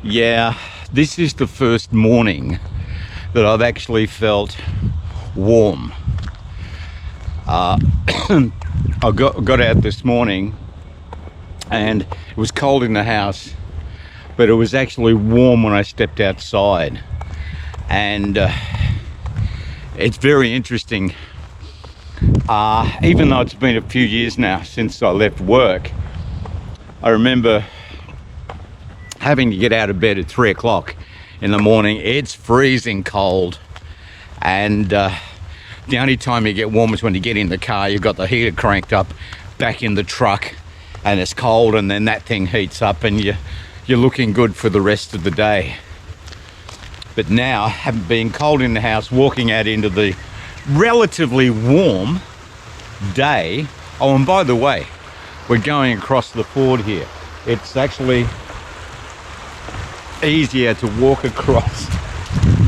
Yeah, this is the first morning that I've actually felt warm. I got out this morning and it was cold in the house, but it was actually warm when I stepped outside. And it's very interesting. Even though it's been a few years now since I left work, I remember having to get out of bed at 3 o'clock in the morning. It's freezing cold, and the only time you get warm is when you get in the car. You've got the heater cranked up back in the truck and it's cold, and then that thing heats up and you're looking good for the rest of the day. But now, having been cold in the house, walking out into the relatively warm day. Oh, and by the way, we're going across the ford here. It's actually easier to walk across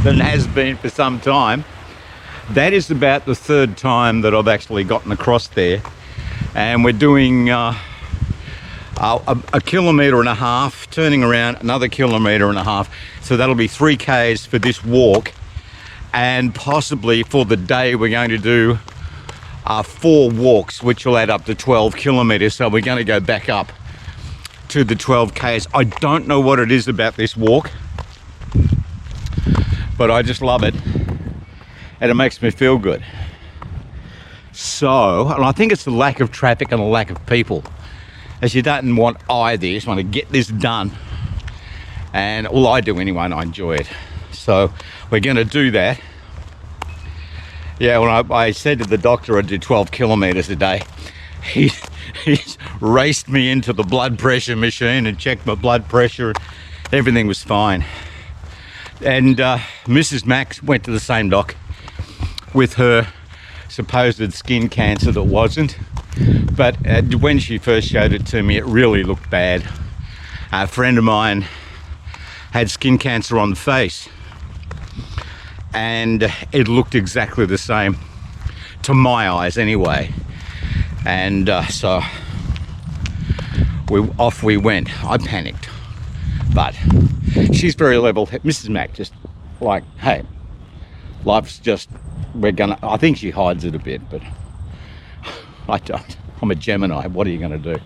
than it has been for some time. That is about the third time that I've actually gotten across there, and we're doing a kilometre and a half, turning around another kilometre and a half, so that'll be 3 k's for this walk, and possibly for the day we're going to do 4 walks, which will add up to 12 kilometres. So we're going to go back up to the 12 k's. I don't know what it is about this walk, but I just love it and it makes me feel good. So, and I think it's the lack of traffic and the lack of people, as you don't want either. You just want to get this done, and well, I do anyway, and I enjoy it. So we're going to do that. Yeah, when I said to the doctor I'd do 12 kilometres a day, he's raced me into the blood pressure machine and checked my blood pressure. Everything was fine. And Mrs. Max went to the same doc with her supposed skin cancer that wasn't. But when she first showed it to me, it really looked bad. A friend of mine had skin cancer on the face, and it looked exactly the same, to my eyes anyway. And so off we went. I panicked, but she's very level. Mrs. Mac just like, hey, life's just, I think she hides it a bit, but I don't. I'm a Gemini. What are you going to do?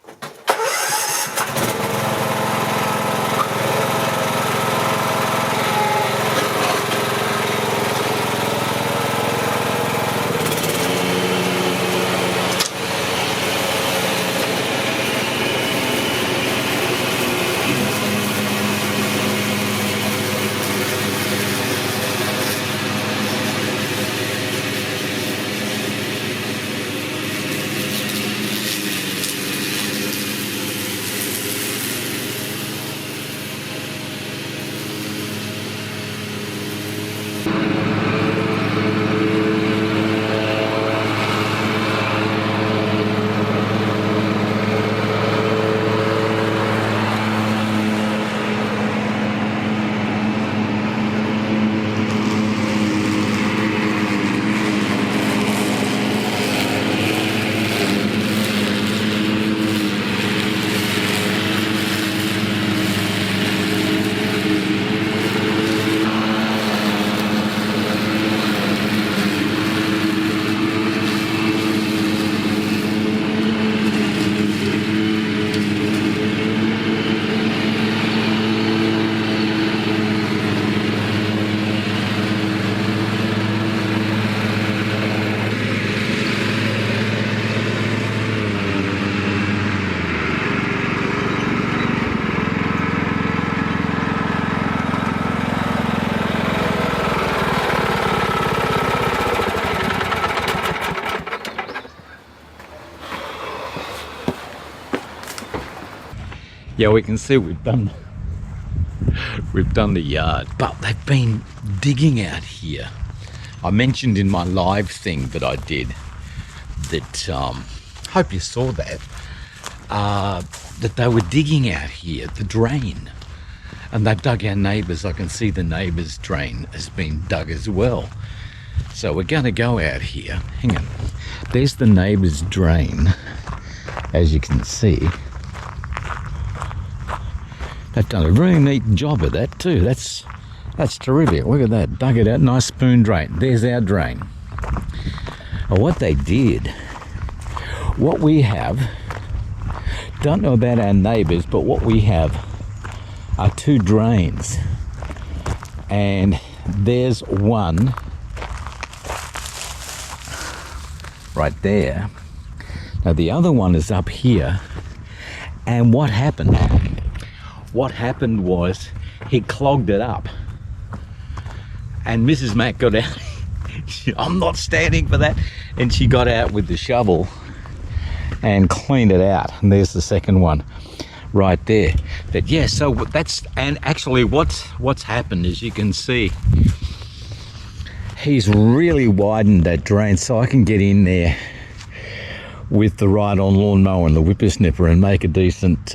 Yeah, we can see we've done the yard, but they've been digging out here. I mentioned in my live thing that I did that, hope you saw that, that they were digging out here, the drain, and they've dug our neighbours. I can see the neighbours' drain has been dug as well. So we're going to go out here. Hang on. There's the neighbour's drain, as you can see. They've done a very neat job of that too. That's terrific. Look at that. Dug it out. Nice spoon drain. There's our drain. Well, what they did, what we have, don't know about our neighbours, but what we have are two drains. And there's one right there. Now the other one is up here. And what happened? What happened was he clogged it up. And Mrs. Mac got out. I'm not standing for that. And she got out with the shovel and cleaned it out. And there's the second one right there. But yeah, so that's, and actually what's happened is, you can see he's really widened that drain so I can get in there with the ride-on lawnmower and the whippersnipper and make a decent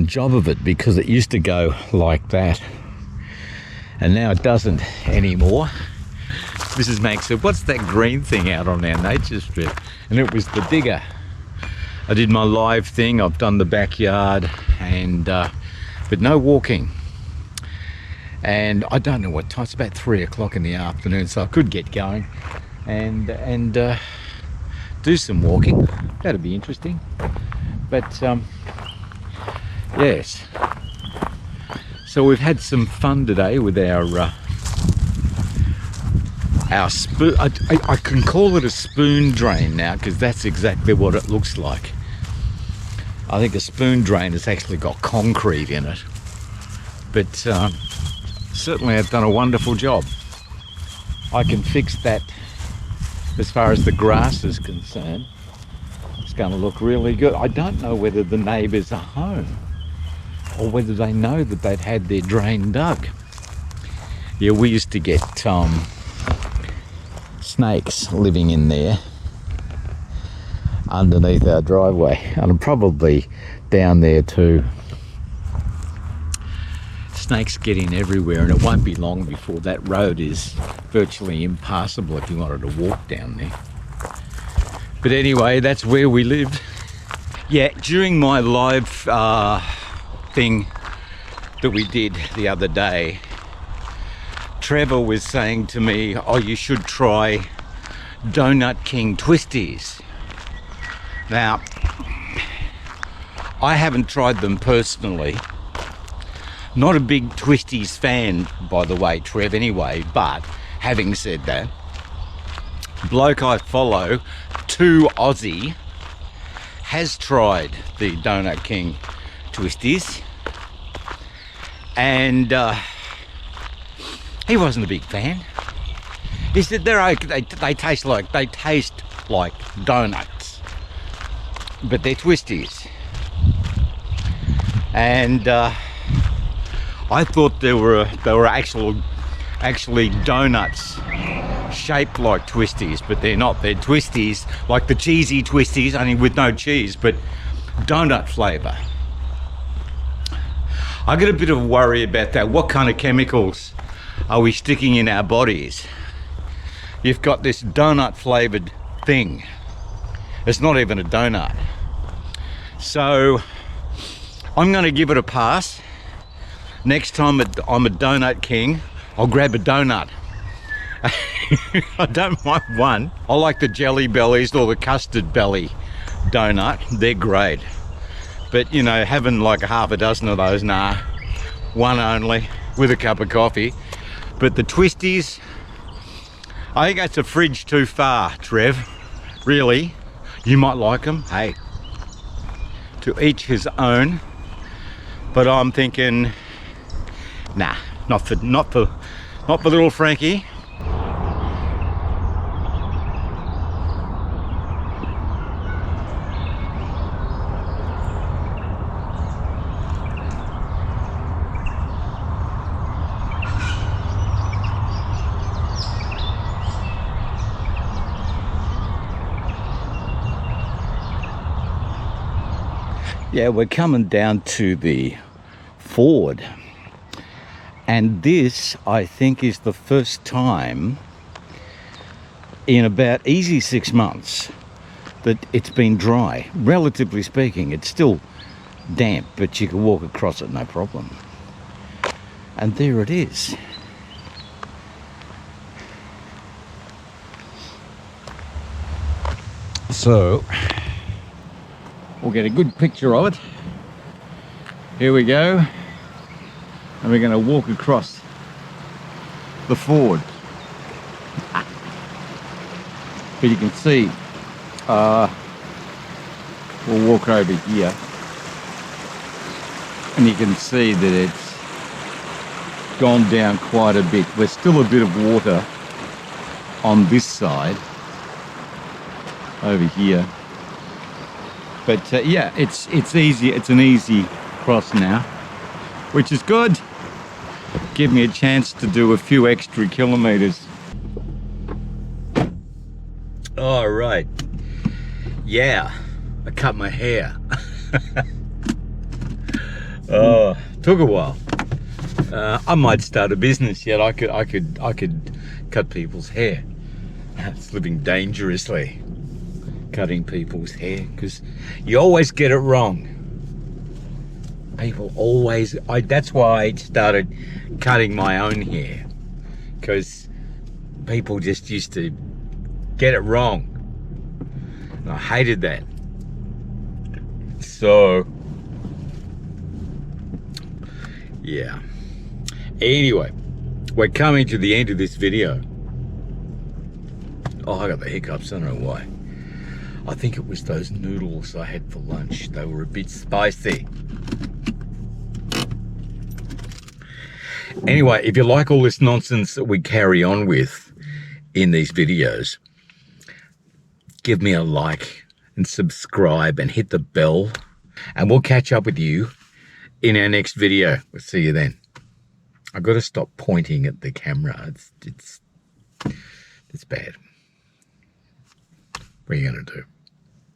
job of it, because it used to go like that and now it doesn't anymore. Mrs. Mac said, what's that green thing out on our nature strip? And it was the digger. I did my live thing, I've done the backyard, and but no walking. And I don't know what time, it's about 3 o'clock in the afternoon, so I could get going and do some walking. That'd be interesting. But yes, so we've had some fun today with our spoon. I can call it a spoon drain now, because that's exactly what it looks like. I think a spoon drain has actually got concrete in it, but certainly I've done a wonderful job. I can fix that. As far as the grass is concerned, it's going to look really good. I don't know whether the neighbours are home or whether they know that they've had their drain dug. Yeah, we used to get snakes living in there underneath our driveway, and probably down there too. Snakes get in everywhere, and it won't be long before that road is virtually impassable if you wanted to walk down there. But anyway, that's where we lived. Yeah, during my live thing that we did the other day, Trevor was saying to me, oh, you should try Doughnut King twisties. Now, I haven't tried them personally. Not a big twisties fan, by the way, Trev, anyway, but having said that, bloke I follow, 2 Aussie, has tried the Doughnut King twisties, and he wasn't a big fan. He said they're okay, they taste like donuts, but they're twisties. And I thought they were actually donuts shaped like twisties, but they're not. They're twisties, like the cheesy twisties, only with no cheese, but donut flavour. I get a bit of a worry about that. What kind of chemicals are we sticking in our bodies? You've got this donut flavoured thing. It's not even a donut. So I'm going to give it a pass. Next time I'm a Doughnut King, I'll grab a donut. I don't mind one. I like the jelly bellies or the custard belly donut. They're great. But, you know, having like half a dozen of those, nah. One only, with a cup of coffee. But the twisties, I think that's a fridge too far, Trev. Really. You might like them. Hey, to each his own. But I'm thinking, nah, not for little Frankie. Yeah, we're coming down to the ford, and this, I think, is the first time in about easy 6 months that it's been dry. Relatively speaking, it's still damp, but you can walk across it no problem. And there it is. So we'll get a good picture of it. Here we go. And we're going to walk across the ford. But you can see, we'll walk over here, and you can see that it's gone down quite a bit. There's still a bit of water on this side, over here. But yeah, it's easy. It's an easy cross now, which is good. Give me a chance to do a few extra kilometers. All right. Yeah, I cut my hair. Oh, took a while. I might start a business yet. I could cut people's hair. It's living dangerously, cutting people's hair, because you always get it wrong. People always. That's why I started cutting my own hair, because people just used to get it wrong. And I hated that. So yeah. Anyway, we're coming to the end of this video. Oh, I got the hiccups, I don't know why. I think it was those noodles I had for lunch. They were a bit spicy. Anyway, if you like all this nonsense that we carry on with in these videos, give me a like and subscribe and hit the bell, and we'll catch up with you in our next video. We'll see you then. I've got to stop pointing at the camera. It's bad. What are you going to do?